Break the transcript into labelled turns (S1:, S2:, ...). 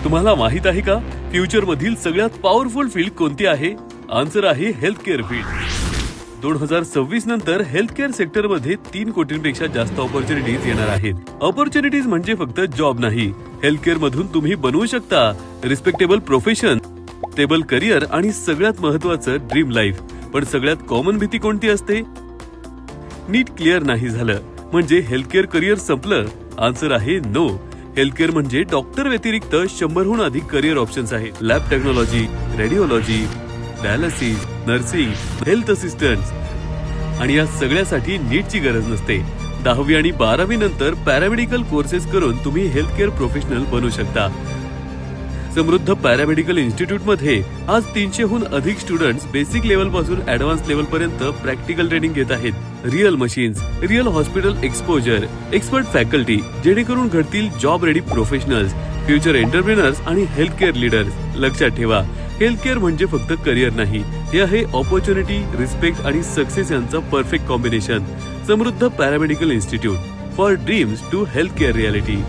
S1: तुम्हाला माहित आहे का फ्युचर मधील सगळ्यात पॉवरफुल फील्ड कोणती आहे? आन्सर आहे हेल्थ केअर फील्ड। 2026 नंतर हेल्थ केअर सेक्टर मध्ये 3 कोटींपेक्षा जास्त ऑपॉर्च्युनिटीज येणार आहेत। ऑपॉर्च्युनिटीज म्हणजे फक्त जॉब नाही, हेल्थ केअर मधून तुम्ही बनवू शकता रिस्पेक्टेबल प्रोफेशन, स्टेबल करिअर आणि सगळ्यात महत्त्वाचं ड्रीम लाईफ। पण सगळ्यात कॉमन भीती कोणती असते? नीट क्लिअर नाही झालं म्हणजे हेल्थ केअर करिअर संपलं? आन्सर आहे नो। हेल्थ केअर म्हणजे डॉक्टर व्यतिरिक्त 100हून अधिक करिअर ऑप्शन्स आहेत। Lab technology, radiology, dialysis, nursing, health assistant आणि या सगळ्यासाठी नीटची गरज नसते। 10वी आणि 12वी नंतर पॅरामेडिकल कोर्सेस करून तुम्ही हेल्थ केअर प्रोफेशनल बनू शकता। समृद्ध पॅरामेडिकल इन्स्टिट्यूट मध्ये आज 300हून अधिक स्टुडंट्स बेसिक लेवल पासून ऍडव्हान्स लेवल पर्यंत प्रॅक्टिकल ट्रेनिंग घेत आहेत। Real machines, real hospital exposure, expert faculty, जेणेकरून घडतील job ready professionals, future entrepreneurs आणि हेल्थ केअर लीडर्स। लक्षात ठेवा, हेल्थ केअर म्हणजे फक्त करिअर नाही, हे आहे ऑपॉर्च्युनिटी, रिस्पेक्ट आणि सक्सेस यांचा perfect combination. Samruddha paramedical institute, for dreams to health care reality.